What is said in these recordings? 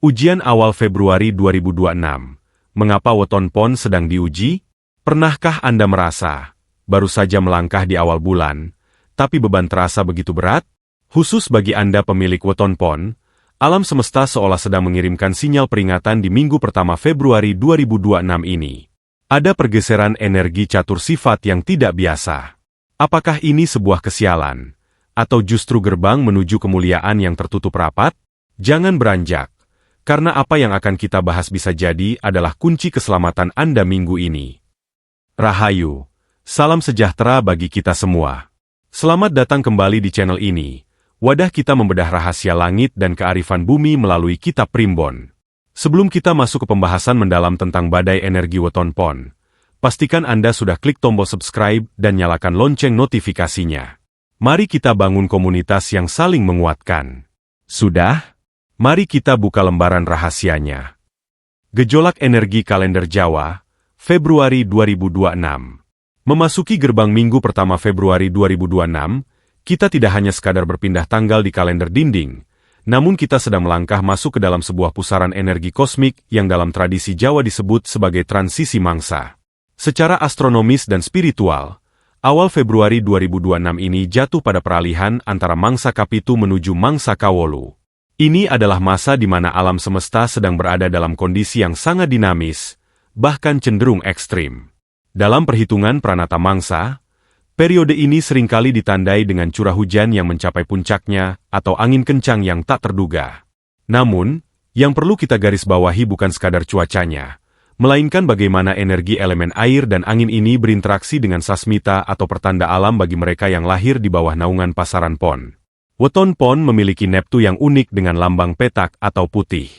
Ujian awal Februari 2026. Mengapa weton pon sedang diuji? Pernahkah Anda merasa, baru saja melangkah di awal bulan, tapi beban terasa begitu berat? Khusus bagi Anda pemilik weton pon, alam semesta seolah sedang mengirimkan sinyal peringatan di minggu pertama Februari 2026 ini. Ada pergeseran energi catur sifat yang tidak biasa. Apakah ini sebuah kesialan? Atau justru gerbang menuju kemuliaan yang tertutup rapat? Jangan beranjak. Karena apa yang akan kita bahas bisa jadi adalah kunci keselamatan Anda minggu ini. Rahayu, salam sejahtera bagi kita semua. Selamat datang kembali di channel ini. Wadah kita membedah rahasia langit dan kearifan bumi melalui kitab Primbon. Sebelum kita masuk ke pembahasan mendalam tentang badai energi weton pon, pastikan Anda sudah klik tombol subscribe dan nyalakan lonceng notifikasinya. Mari kita bangun komunitas yang saling menguatkan. Sudah? Mari kita buka lembaran rahasianya. Gejolak energi kalender Jawa, Februari 2026. Memasuki gerbang minggu pertama Februari 2026, kita tidak hanya sekadar berpindah tanggal di kalender dinding, namun kita sedang melangkah masuk ke dalam sebuah pusaran energi kosmik yang dalam tradisi Jawa disebut sebagai transisi mangsa. Secara astronomis dan spiritual, awal Februari 2026 ini jatuh pada peralihan antara mangsa Kapitu menuju mangsa Kawolu. Ini adalah masa di mana alam semesta sedang berada dalam kondisi yang sangat dinamis, bahkan cenderung ekstrim. Dalam perhitungan pranata mangsa, periode ini seringkali ditandai dengan curah hujan yang mencapai puncaknya atau angin kencang yang tak terduga. Namun, yang perlu kita garis bawahi bukan sekadar cuacanya, melainkan bagaimana energi elemen air dan angin ini berinteraksi dengan sasmita atau pertanda alam bagi mereka yang lahir di bawah naungan pasaran pon. Weton pon memiliki neptu yang unik dengan lambang petak atau putih.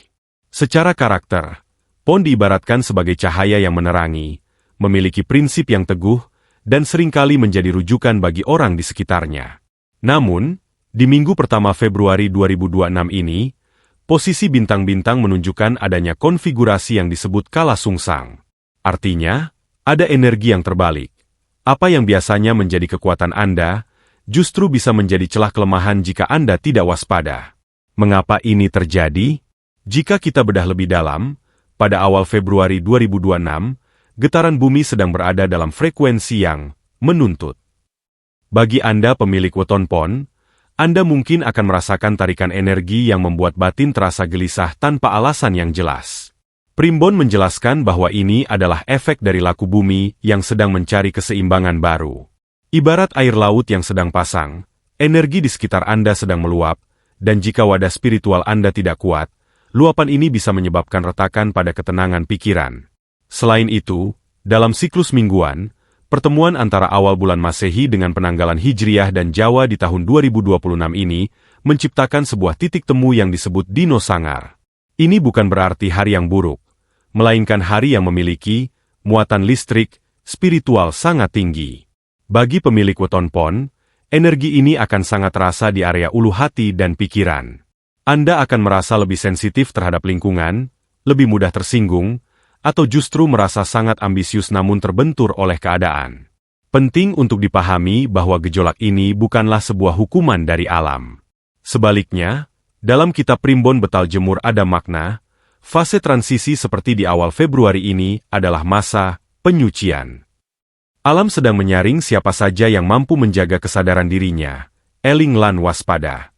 Secara karakter, pon diibaratkan sebagai cahaya yang menerangi, memiliki prinsip yang teguh, dan seringkali menjadi rujukan bagi orang di sekitarnya. Namun, di minggu pertama Februari 2026 ini, posisi bintang-bintang menunjukkan adanya konfigurasi yang disebut kala sungsang. Artinya, ada energi yang terbalik. Apa yang biasanya menjadi kekuatan Anda, justru bisa menjadi celah kelemahan jika Anda tidak waspada. Mengapa ini terjadi? Jika kita bedah lebih dalam, pada awal Februari 2026, getaran bumi sedang berada dalam frekuensi yang menuntut. Bagi Anda pemilik weton pon, Anda mungkin akan merasakan tarikan energi yang membuat batin terasa gelisah tanpa alasan yang jelas. Primbon menjelaskan bahwa ini adalah efek dari laku bumi yang sedang mencari keseimbangan baru. Ibarat air laut yang sedang pasang, energi di sekitar Anda sedang meluap, dan jika wadah spiritual Anda tidak kuat, luapan ini bisa menyebabkan retakan pada ketenangan pikiran. Selain itu, dalam siklus mingguan, pertemuan antara awal bulan Masehi dengan penanggalan Hijriah dan Jawa di tahun 2026 ini menciptakan sebuah titik temu yang disebut Dino Sangar. Ini bukan berarti hari yang buruk, melainkan hari yang memiliki muatan listrik spiritual sangat tinggi. Bagi pemilik weton pon, energi ini akan sangat terasa di area ulu hati dan pikiran. Anda akan merasa lebih sensitif terhadap lingkungan, lebih mudah tersinggung, atau justru merasa sangat ambisius namun terbentur oleh keadaan. Penting untuk dipahami bahwa gejolak ini bukanlah sebuah hukuman dari alam. Sebaliknya, dalam kitab Primbon Betal Jemur ada makna, fase transisi seperti di awal Februari ini adalah masa penyucian. Alam sedang menyaring siapa saja yang mampu menjaga kesadaran dirinya, eling lan waspada.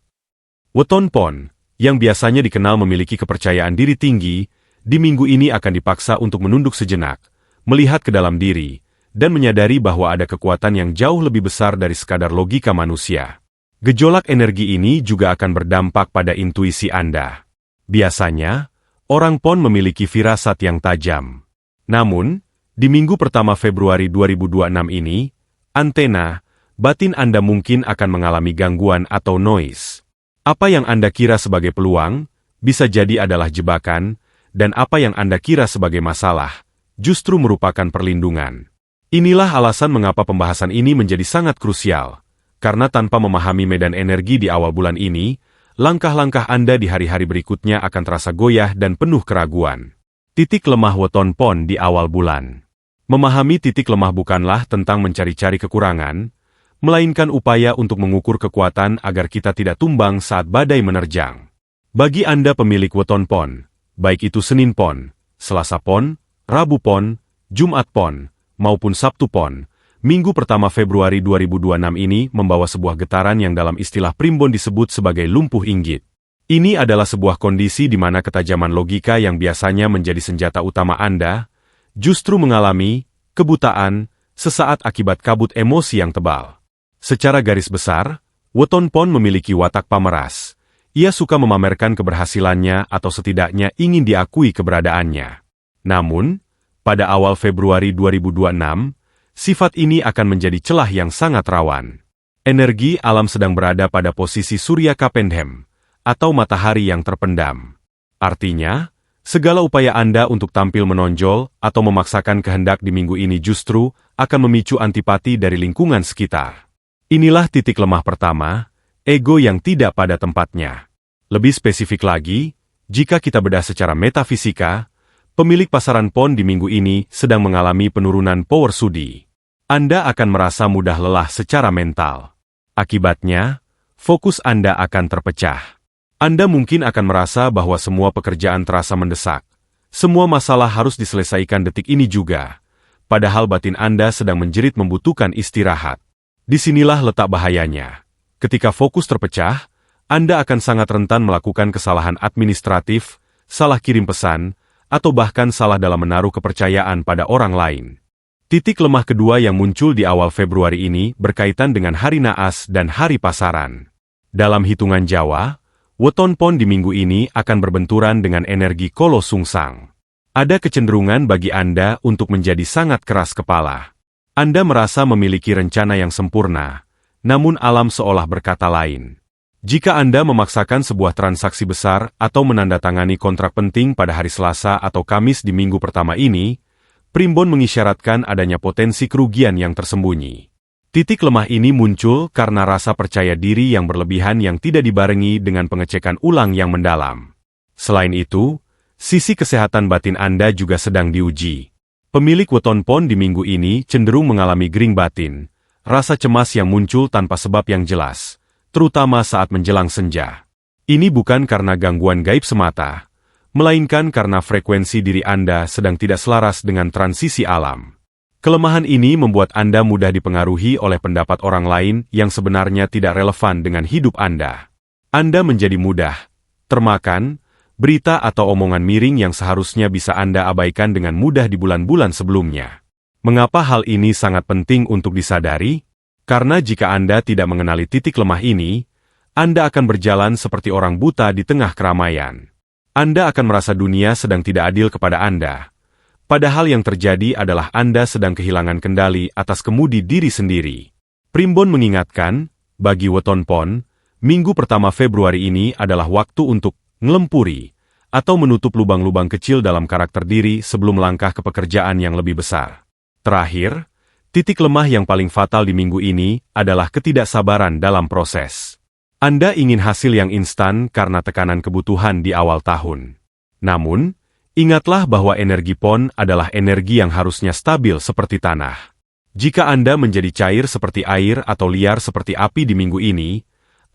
Weton pon, yang biasanya dikenal memiliki kepercayaan diri tinggi, di minggu ini akan dipaksa untuk menunduk sejenak, melihat ke dalam diri, dan menyadari bahwa ada kekuatan yang jauh lebih besar dari sekadar logika manusia. Gejolak energi ini juga akan berdampak pada intuisi Anda. Biasanya, orang pon memiliki firasat yang tajam. Namun, di minggu pertama Februari 2026 ini, antena, batin Anda mungkin akan mengalami gangguan atau noise. Apa yang Anda kira sebagai peluang, bisa jadi adalah jebakan, dan apa yang Anda kira sebagai masalah, justru merupakan perlindungan. Inilah alasan mengapa pembahasan ini menjadi sangat krusial, karena tanpa memahami medan energi di awal bulan ini, langkah-langkah Anda di hari-hari berikutnya akan terasa goyah dan penuh keraguan. Titik lemah weton pon di awal bulan. Memahami titik lemah bukanlah tentang mencari-cari kekurangan, melainkan upaya untuk mengukur kekuatan agar kita tidak tumbang saat badai menerjang. Bagi Anda pemilik weton pon, baik itu Senin Pon, Selasa Pon, Rabu Pon, Jumat Pon, maupun Sabtu Pon. Minggu pertama Februari 2026 ini membawa sebuah getaran yang dalam istilah primbon disebut sebagai lumpuh inggit. Ini adalah sebuah kondisi di mana ketajaman logika yang biasanya menjadi senjata utama Anda, justru mengalami kebutaan sesaat akibat kabut emosi yang tebal. Secara garis besar, Weton Pon memiliki watak pameras. Ia suka memamerkan keberhasilannya atau setidaknya ingin diakui keberadaannya. Namun, pada awal Februari 2026, sifat ini akan menjadi celah yang sangat rawan. Energi alam sedang berada pada posisi Surya Kapendhem, atau matahari yang terpendam. Artinya, segala upaya Anda untuk tampil menonjol atau memaksakan kehendak di minggu ini justru akan memicu antipati dari lingkungan sekitar. Inilah titik lemah pertama, ego yang tidak pada tempatnya. Lebih spesifik lagi, jika kita bedah secara metafisika, pemilik pasaran pon di minggu ini sedang mengalami penurunan power sudi. Anda akan merasa mudah lelah secara mental. Akibatnya, fokus Anda akan terpecah. Anda mungkin akan merasa bahwa semua pekerjaan terasa mendesak. Semua masalah harus diselesaikan detik ini juga. Padahal batin Anda sedang menjerit membutuhkan istirahat. Disinilah letak bahayanya. Ketika fokus terpecah, Anda akan sangat rentan melakukan kesalahan administratif, salah kirim pesan, atau bahkan salah dalam menaruh kepercayaan pada orang lain. Titik lemah kedua yang muncul di awal Februari ini berkaitan dengan hari naas dan hari pasaran. Dalam hitungan Jawa, Weton Pon di minggu ini akan berbenturan dengan energi Kolo Sungsang. Ada kecenderungan bagi Anda untuk menjadi sangat keras kepala. Anda merasa memiliki rencana yang sempurna, namun alam seolah berkata lain. Jika Anda memaksakan sebuah transaksi besar atau menandatangani kontrak penting pada hari Selasa atau Kamis di minggu pertama ini, primbon mengisyaratkan adanya potensi kerugian yang tersembunyi. Titik lemah ini muncul karena rasa percaya diri yang berlebihan yang tidak dibarengi dengan pengecekan ulang yang mendalam. Selain itu, sisi kesehatan batin Anda juga sedang diuji. Pemilik Weton Pon di minggu ini cenderung mengalami gering batin, rasa cemas yang muncul tanpa sebab yang jelas, terutama saat menjelang senja. Ini bukan karena gangguan gaib semata, melainkan karena frekuensi diri Anda sedang tidak selaras dengan transisi alam. Kelemahan ini membuat Anda mudah dipengaruhi oleh pendapat orang lain yang sebenarnya tidak relevan dengan hidup Anda. Anda menjadi mudah termakan berita atau omongan miring yang seharusnya bisa Anda abaikan dengan mudah di bulan-bulan sebelumnya. Mengapa hal ini sangat penting untuk disadari? Karena jika Anda tidak mengenali titik lemah ini, Anda akan berjalan seperti orang buta di tengah keramaian. Anda akan merasa dunia sedang tidak adil kepada Anda. Padahal yang terjadi adalah Anda sedang kehilangan kendali atas kemudi diri sendiri. Primbon mengingatkan, bagi Weton Pon, minggu pertama Februari ini adalah waktu untuk ngelempuri atau menutup lubang-lubang kecil dalam karakter diri sebelum melangkah ke pekerjaan yang lebih besar. Terakhir, titik lemah yang paling fatal di minggu ini adalah ketidaksabaran dalam proses. Anda ingin hasil yang instan karena tekanan kebutuhan di awal tahun. Namun, ingatlah bahwa energi pon adalah energi yang harusnya stabil seperti tanah. Jika Anda menjadi cair seperti air atau liar seperti api di minggu ini,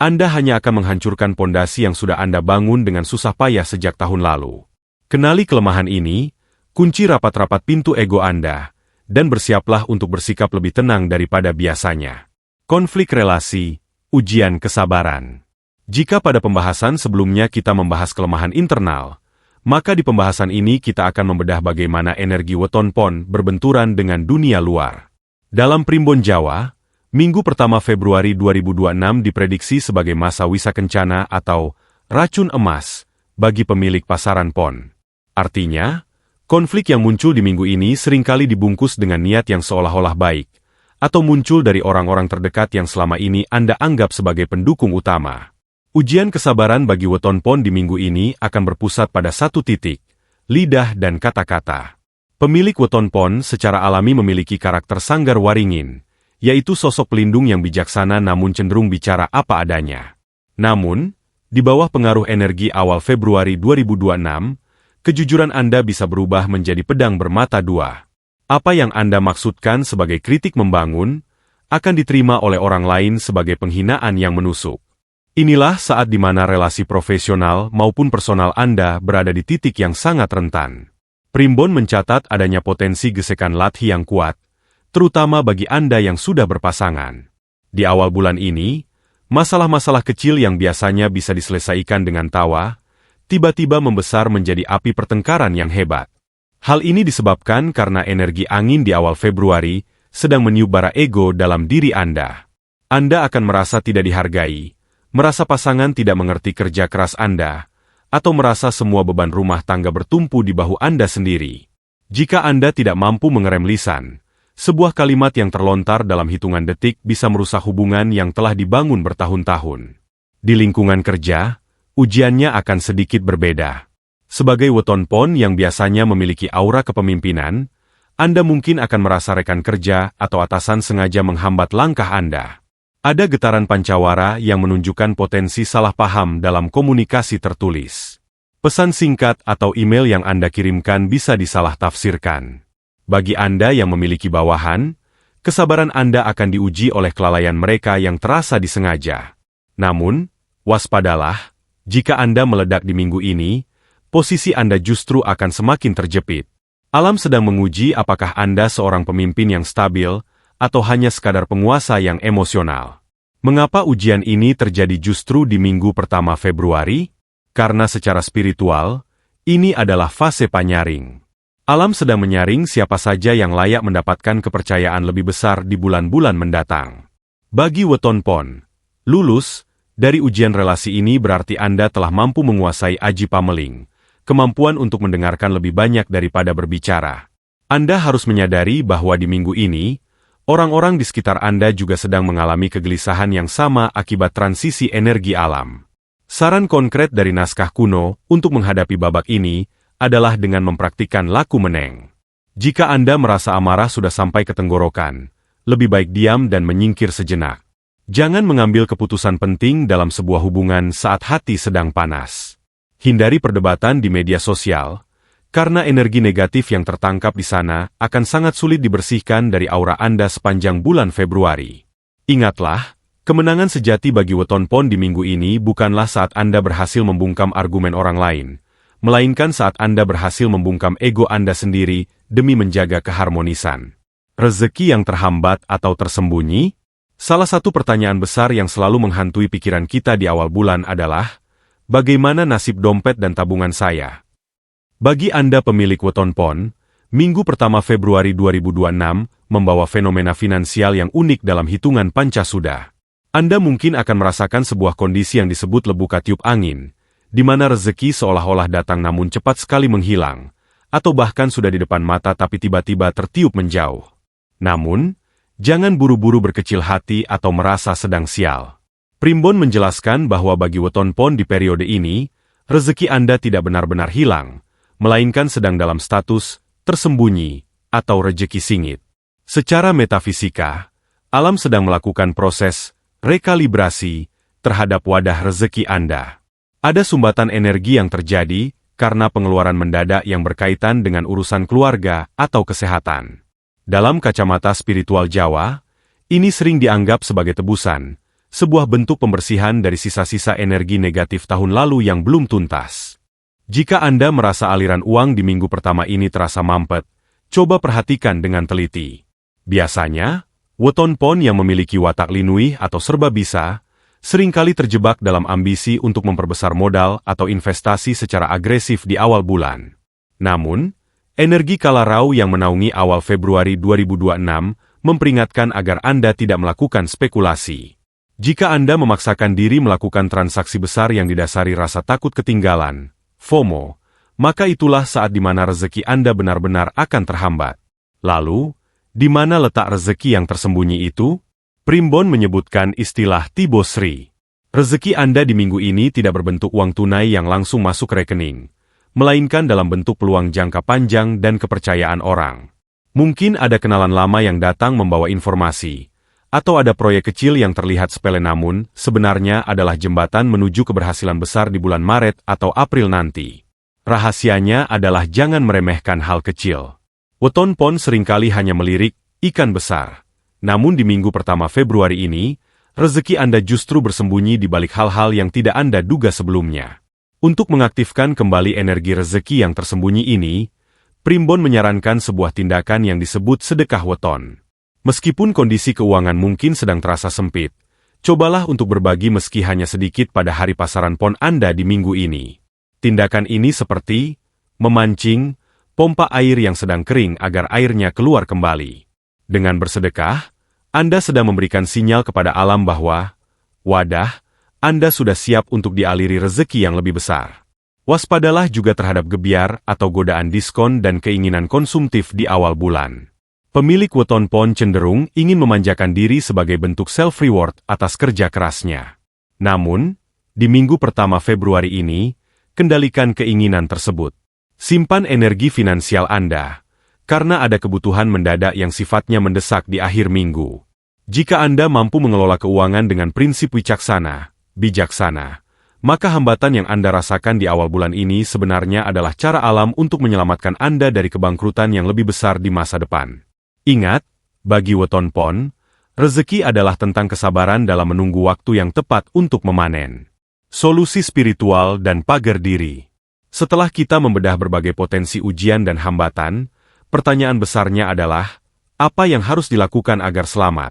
Anda hanya akan menghancurkan pondasi yang sudah Anda bangun dengan susah payah sejak tahun lalu. Kenali kelemahan ini, kunci rapat-rapat pintu ego Anda, dan bersiaplah untuk bersikap lebih tenang daripada biasanya. Konflik relasi, ujian kesabaran. Jika pada pembahasan sebelumnya kita membahas kelemahan internal, maka di pembahasan ini kita akan membedah bagaimana energi Weton Pon berbenturan dengan dunia luar. Dalam primbon Jawa, minggu pertama Februari 2026 diprediksi sebagai masa wisa kencana atau racun emas bagi pemilik pasaran pon. Artinya, konflik yang muncul di minggu ini seringkali dibungkus dengan niat yang seolah-olah baik, atau muncul dari orang-orang terdekat yang selama ini Anda anggap sebagai pendukung utama. Ujian kesabaran bagi Weton Pon di minggu ini akan berpusat pada satu titik, lidah dan kata-kata. Pemilik Weton Pon secara alami memiliki karakter sanggar waringin, yaitu sosok pelindung yang bijaksana namun cenderung bicara apa adanya. Namun, di bawah pengaruh energi awal Februari 2026, kejujuran Anda bisa berubah menjadi pedang bermata dua. Apa yang Anda maksudkan sebagai kritik membangun, akan diterima oleh orang lain sebagai penghinaan yang menusuk. Inilah saat di mana relasi profesional maupun personal Anda berada di titik yang sangat rentan. Primbon mencatat adanya potensi gesekan latih yang kuat, terutama bagi Anda yang sudah berpasangan. Di awal bulan ini, masalah-masalah kecil yang biasanya bisa diselesaikan dengan tawa, tiba-tiba membesar menjadi api pertengkaran yang hebat. Hal ini disebabkan karena energi angin di awal Februari sedang meniup bara ego dalam diri Anda. Anda akan merasa tidak dihargai, merasa pasangan tidak mengerti kerja keras Anda, atau merasa semua beban rumah tangga bertumpu di bahu Anda sendiri. Jika Anda tidak mampu mengerem lisan, sebuah kalimat yang terlontar dalam hitungan detik bisa merusak hubungan yang telah dibangun bertahun-tahun. Di lingkungan kerja, ujiannya akan sedikit berbeda. Sebagai weton pon yang biasanya memiliki aura kepemimpinan, Anda mungkin akan merasa rekan kerja atau atasan sengaja menghambat langkah Anda. Ada getaran pancawara yang menunjukkan potensi salah paham dalam komunikasi tertulis. Pesan singkat atau email yang Anda kirimkan bisa disalah tafsirkan. Bagi Anda yang memiliki bawahan, kesabaran Anda akan diuji oleh kelalaian mereka yang terasa disengaja. Namun, waspadalah, jika Anda meledak di minggu ini, posisi Anda justru akan semakin terjepit. Alam sedang menguji apakah Anda seorang pemimpin yang stabil, atau hanya sekadar penguasa yang emosional. Mengapa ujian ini terjadi justru di minggu pertama Februari? Karena secara spiritual, ini adalah fase panyaring. Alam sedang menyaring siapa saja yang layak mendapatkan kepercayaan lebih besar di bulan-bulan mendatang. Bagi weton pon, lulus dari ujian relasi ini berarti Anda telah mampu menguasai aji pameling, kemampuan untuk mendengarkan lebih banyak daripada berbicara. Anda harus menyadari bahwa di minggu ini, orang-orang di sekitar Anda juga sedang mengalami kegelisahan yang sama akibat transisi energi alam. Saran konkret dari naskah kuno untuk menghadapi babak ini adalah dengan mempraktikkan laku meneng. Jika Anda merasa amarah sudah sampai ke tenggorokan, lebih baik diam dan menyingkir sejenak. Jangan mengambil keputusan penting dalam sebuah hubungan saat hati sedang panas. Hindari perdebatan di media sosial, karena energi negatif yang tertangkap di sana akan sangat sulit dibersihkan dari aura Anda sepanjang bulan Februari. Ingatlah, kemenangan sejati bagi weton pon di minggu ini bukanlah saat Anda berhasil membungkam argumen orang lain, melainkan saat Anda berhasil membungkam ego Anda sendiri demi menjaga keharmonisan. Rezeki yang terhambat atau tersembunyi? Salah satu pertanyaan besar yang selalu menghantui pikiran kita di awal bulan adalah, bagaimana nasib dompet dan tabungan saya? Bagi Anda pemilik weton pon, minggu pertama Februari 2026 membawa fenomena finansial yang unik dalam hitungan Pancasuda. Anda mungkin akan merasakan sebuah kondisi yang disebut lebuka tiup angin, di mana rezeki seolah-olah datang namun cepat sekali menghilang, atau bahkan sudah di depan mata tapi tiba-tiba tertiup menjauh. Namun, jangan buru-buru berkecil hati atau merasa sedang sial. Primbon menjelaskan bahwa bagi weton pon di periode ini, rezeki Anda tidak benar-benar hilang, melainkan sedang dalam status tersembunyi atau rezeki singit. Secara metafisika, alam sedang melakukan proses rekalibrasi terhadap wadah rezeki Anda. Ada sumbatan energi yang terjadi karena pengeluaran mendadak yang berkaitan dengan urusan keluarga atau kesehatan. Dalam kacamata spiritual Jawa, ini sering dianggap sebagai tebusan, sebuah bentuk pembersihan dari sisa-sisa energi negatif tahun lalu yang belum tuntas. Jika Anda merasa aliran uang di minggu pertama ini terasa mampet, coba perhatikan dengan teliti. Biasanya, weton pon yang memiliki watak linuih atau serba bisa, seringkali terjebak dalam ambisi untuk memperbesar modal atau investasi secara agresif di awal bulan. Namun, energi kala rau yang menaungi awal Februari 2026 memperingatkan agar Anda tidak melakukan spekulasi. Jika Anda memaksakan diri melakukan transaksi besar yang didasari rasa takut ketinggalan, FOMO, maka itulah saat di mana rezeki Anda benar-benar akan terhambat. Lalu, di mana letak rezeki yang tersembunyi itu? Primbon menyebutkan istilah Tibo Sri. Rezeki Anda di minggu ini tidak berbentuk uang tunai yang langsung masuk ke rekening, melainkan dalam bentuk peluang jangka panjang dan kepercayaan orang. Mungkin ada kenalan lama yang datang membawa informasi, atau ada proyek kecil yang terlihat sepele namun sebenarnya adalah jembatan menuju keberhasilan besar di bulan Maret atau April nanti. Rahasianya adalah jangan meremehkan hal kecil. Weton pon seringkali hanya melirik ikan besar. Namun di minggu pertama Februari ini, rezeki Anda justru bersembunyi di balik hal-hal yang tidak Anda duga sebelumnya. Untuk mengaktifkan kembali energi rezeki yang tersembunyi ini, Primbon menyarankan sebuah tindakan yang disebut sedekah weton. Meskipun kondisi keuangan mungkin sedang terasa sempit, cobalah untuk berbagi meski hanya sedikit pada hari pasaran pon Anda di minggu ini. Tindakan ini seperti memancing, pompa air yang sedang kering agar airnya keluar kembali. Dengan bersedekah, Anda sedang memberikan sinyal kepada alam bahwa, wadah, Anda sudah siap untuk dialiri rezeki yang lebih besar. Waspadalah juga terhadap gebyar atau godaan diskon dan keinginan konsumtif di awal bulan. Pemilik weton pon cenderung ingin memanjakan diri sebagai bentuk self-reward atas kerja kerasnya. Namun, di minggu pertama Februari ini, kendalikan keinginan tersebut. Simpan energi finansial Anda, karena ada kebutuhan mendadak yang sifatnya mendesak di akhir minggu. Jika Anda mampu mengelola keuangan dengan prinsip bijaksana, maka hambatan yang Anda rasakan di awal bulan ini sebenarnya adalah cara alam untuk menyelamatkan Anda dari kebangkrutan yang lebih besar di masa depan. Ingat, bagi weton pon, rezeki adalah tentang kesabaran dalam menunggu waktu yang tepat untuk memanen. Solusi spiritual dan pagar diri. Setelah kita membedah berbagai potensi ujian dan hambatan, pertanyaan besarnya adalah, apa yang harus dilakukan agar selamat?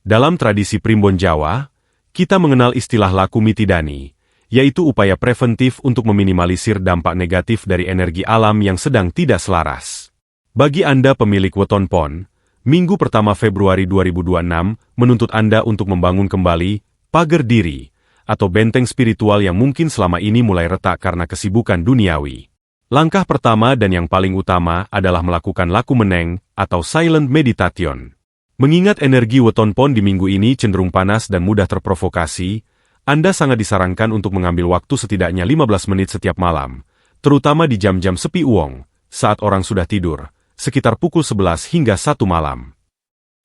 Dalam tradisi Primbon Jawa, kita mengenal istilah laku mitidani, yaitu upaya preventif untuk meminimalisir dampak negatif dari energi alam yang sedang tidak selaras. Bagi Anda pemilik weton pon, minggu pertama Februari 2026 menuntut Anda untuk membangun kembali pagar diri, atau benteng spiritual yang mungkin selama ini mulai retak karena kesibukan duniawi. Langkah pertama dan yang paling utama adalah melakukan laku meneng atau silent meditation. Mengingat energi weton pon di minggu ini cenderung panas dan mudah terprovokasi, Anda sangat disarankan untuk mengambil waktu setidaknya 15 menit setiap malam, terutama di jam-jam sepi uang, saat orang sudah tidur, sekitar pukul 11 hingga 1 malam.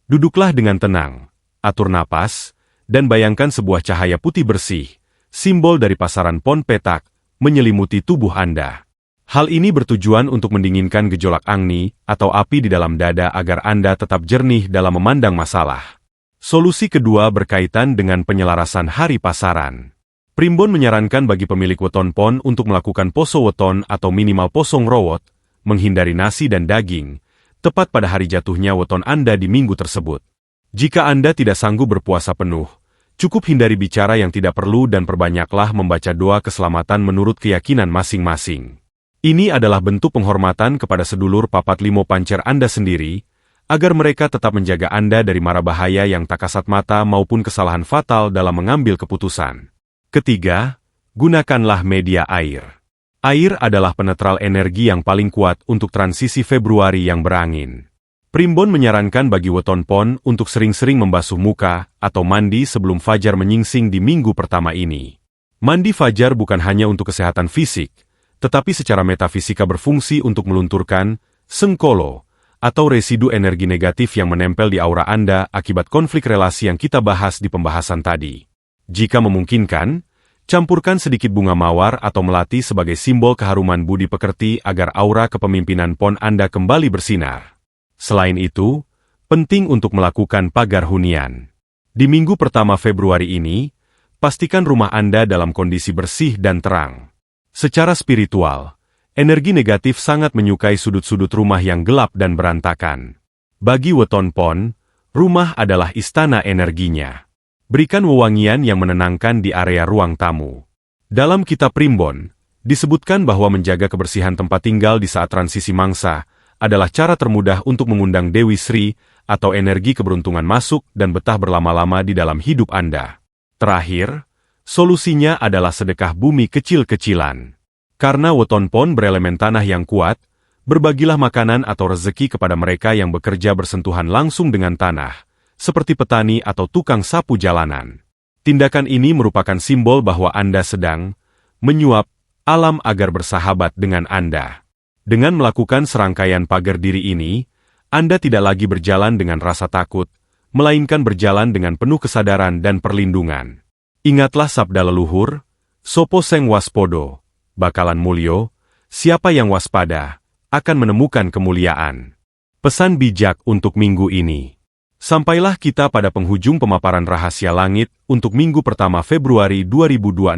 Duduklah dengan tenang, atur napas, dan bayangkan sebuah cahaya putih bersih, simbol dari pasaran pon petak, menyelimuti tubuh Anda. Hal ini bertujuan untuk mendinginkan gejolak angni atau api di dalam dada agar Anda tetap jernih dalam memandang masalah. Solusi kedua berkaitan dengan penyelarasan hari pasaran. Primbon menyarankan bagi pemilik weton pon untuk melakukan poso weton atau minimal posong rowot, menghindari nasi dan daging, tepat pada hari jatuhnya weton Anda di minggu tersebut. Jika Anda tidak sanggup berpuasa penuh, cukup hindari bicara yang tidak perlu dan perbanyaklah membaca doa keselamatan menurut keyakinan masing-masing. Ini adalah bentuk penghormatan kepada sedulur papat limo pancer Anda sendiri, agar mereka tetap menjaga Anda dari mara bahaya yang tak kasat mata maupun kesalahan fatal dalam mengambil keputusan. Ketiga, gunakanlah media air. Air adalah penetral energi yang paling kuat untuk transisi Februari yang berangin. Primbon menyarankan bagi weton pon untuk sering-sering membasuh muka atau mandi sebelum fajar menyingsing di minggu pertama ini. Mandi fajar bukan hanya untuk kesehatan fisik, tetapi secara metafisika berfungsi untuk melunturkan sengkolo atau residu energi negatif yang menempel di aura Anda akibat konflik relasi yang kita bahas di pembahasan tadi. Jika memungkinkan, campurkan sedikit bunga mawar atau melati sebagai simbol keharuman budi pekerti agar aura kepemimpinan pon Anda kembali bersinar. Selain itu, penting untuk melakukan pagar hunian. Di minggu pertama Februari ini, pastikan rumah Anda dalam kondisi bersih dan terang. Secara spiritual, energi negatif sangat menyukai sudut-sudut rumah yang gelap dan berantakan. Bagi weton pon, rumah adalah istana energinya. Berikan wewangian yang menenangkan di area ruang tamu. Dalam kitab Primbon, disebutkan bahwa menjaga kebersihan tempat tinggal di saat transisi mangsa adalah cara termudah untuk mengundang Dewi Sri atau energi keberuntungan masuk dan betah berlama-lama di dalam hidup Anda. Terakhir, solusinya adalah sedekah bumi kecil-kecilan. Karena weton pon berelemen tanah yang kuat, berbagilah makanan atau rezeki kepada mereka yang bekerja bersentuhan langsung dengan tanah, seperti petani atau tukang sapu jalanan. Tindakan ini merupakan simbol bahwa Anda sedang menyuap alam agar bersahabat dengan Anda. Dengan melakukan serangkaian pagar diri ini, Anda tidak lagi berjalan dengan rasa takut, melainkan berjalan dengan penuh kesadaran dan perlindungan. Ingatlah sabda leluhur, sopo seng waspodo, bakalan mulyo, siapa yang waspada, akan menemukan kemuliaan. Pesan bijak untuk minggu ini. Sampailah kita pada penghujung pemaparan rahasia langit untuk minggu pertama Februari 2026.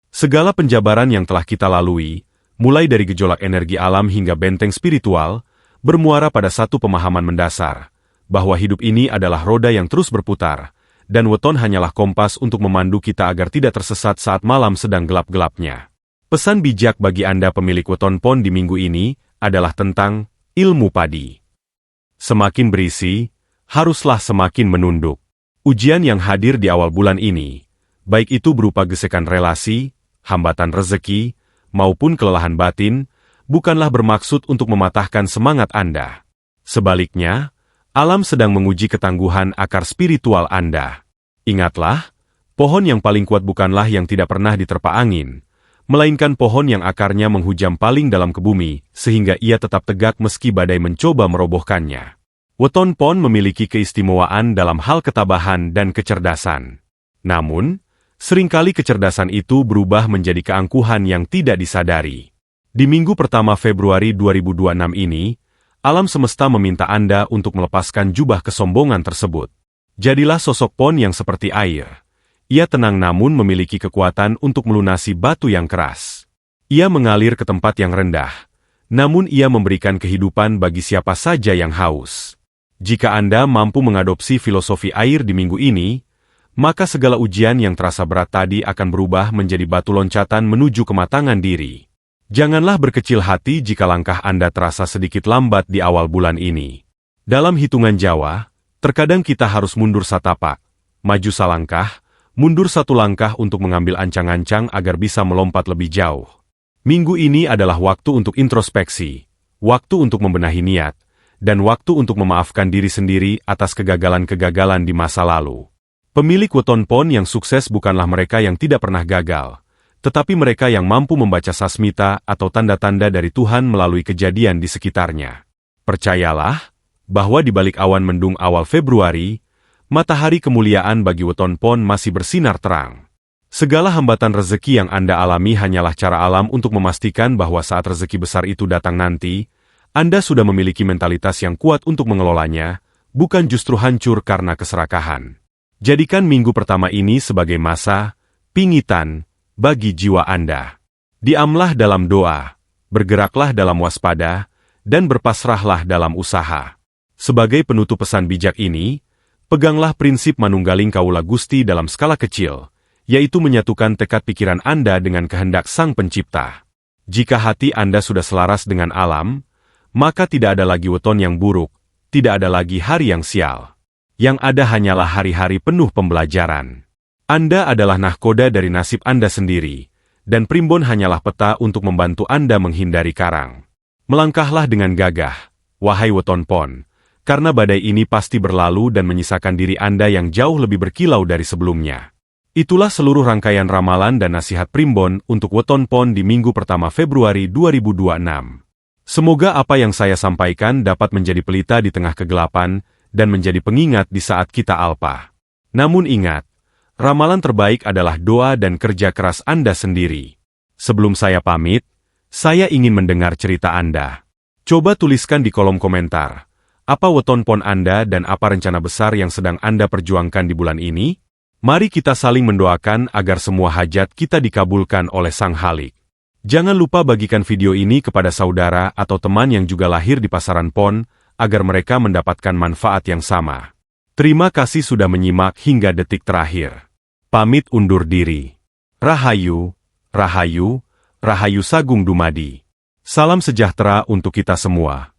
Segala penjabaran yang telah kita lalui, mulai dari gejolak energi alam hingga benteng spiritual, bermuara pada satu pemahaman mendasar, bahwa hidup ini adalah roda yang terus berputar, dan weton hanyalah kompas untuk memandu kita agar tidak tersesat saat malam sedang gelap-gelapnya. Pesan bijak bagi Anda pemilik weton pon di minggu ini adalah tentang ilmu padi. Semakin berisi, haruslah semakin menunduk. Ujian yang hadir di awal bulan ini, baik itu berupa gesekan relasi, hambatan rezeki, maupun kelelahan batin, bukanlah bermaksud untuk mematahkan semangat Anda. Sebaliknya, alam sedang menguji ketangguhan akar spiritual Anda. Ingatlah, pohon yang paling kuat bukanlah yang tidak pernah diterpa angin, melainkan pohon yang akarnya menghujam paling dalam ke bumi, sehingga ia tetap tegak meski badai mencoba merobohkannya. Weton pon memiliki keistimewaan dalam hal ketabahan dan kecerdasan. Namun, seringkali kecerdasan itu berubah menjadi keangkuhan yang tidak disadari. Di minggu pertama Februari 2026 ini, alam semesta meminta Anda untuk melepaskan jubah kesombongan tersebut. Jadilah sosok pon yang seperti air. Ia tenang namun memiliki kekuatan untuk melunasi batu yang keras. Ia mengalir ke tempat yang rendah, namun ia memberikan kehidupan bagi siapa saja yang haus. Jika Anda mampu mengadopsi filosofi air di minggu ini, maka segala ujian yang terasa berat tadi akan berubah menjadi batu loncatan menuju kematangan diri. Janganlah berkecil hati jika langkah Anda terasa sedikit lambat di awal bulan ini. Dalam hitungan Jawa, terkadang kita harus mundur satapak, maju salangkah, mundur satu langkah untuk mengambil ancang-ancang agar bisa melompat lebih jauh. Minggu ini adalah waktu untuk introspeksi, waktu untuk membenahi niat, dan waktu untuk memaafkan diri sendiri atas kegagalan-kegagalan di masa lalu. Pemilik weton pon yang sukses bukanlah mereka yang tidak pernah gagal, tetapi mereka yang mampu membaca sasmita atau tanda-tanda dari Tuhan melalui kejadian di sekitarnya. Percayalah, bahwa di balik awan mendung awal Februari, matahari kemuliaan bagi weton pon masih bersinar terang. Segala hambatan rezeki yang Anda alami hanyalah cara alam untuk memastikan bahwa saat rezeki besar itu datang nanti, Anda sudah memiliki mentalitas yang kuat untuk mengelolanya, bukan justru hancur karena keserakahan. Jadikan minggu pertama ini sebagai masa pingitan bagi jiwa Anda. Diamlah dalam doa, bergeraklah dalam waspada, dan berpasrahlah dalam usaha. Sebagai penutup pesan bijak ini, peganglah prinsip manunggaling kaula Gusti dalam skala kecil, yaitu menyatukan tekad pikiran Anda dengan kehendak Sang Pencipta. Jika hati Anda sudah selaras dengan alam, maka tidak ada lagi weton yang buruk, tidak ada lagi hari yang sial. Yang ada hanyalah hari-hari penuh pembelajaran. Anda adalah nahkoda dari nasib Anda sendiri, dan primbon hanyalah peta untuk membantu Anda menghindari karang. Melangkahlah dengan gagah, wahai weton pon, karena badai ini pasti berlalu dan menyisakan diri Anda yang jauh lebih berkilau dari sebelumnya. Itulah seluruh rangkaian ramalan dan nasihat primbon untuk weton pon di minggu pertama Februari 2026. Semoga apa yang saya sampaikan dapat menjadi pelita di tengah kegelapan dan menjadi pengingat di saat kita alpa. Namun ingat, ramalan terbaik adalah doa dan kerja keras Anda sendiri. Sebelum saya pamit, saya ingin mendengar cerita Anda. Coba tuliskan di kolom komentar, apa weton pon Anda dan apa rencana besar yang sedang Anda perjuangkan di bulan ini? Mari kita saling mendoakan agar semua hajat kita dikabulkan oleh Sang Halik. Jangan lupa bagikan video ini kepada saudara atau teman yang juga lahir di pasaran pon, agar mereka mendapatkan manfaat yang sama. Terima kasih sudah menyimak hingga detik terakhir. Pamit undur diri. Rahayu, Rahayu, Rahayu Sagung Dumadi. Salam sejahtera untuk kita semua.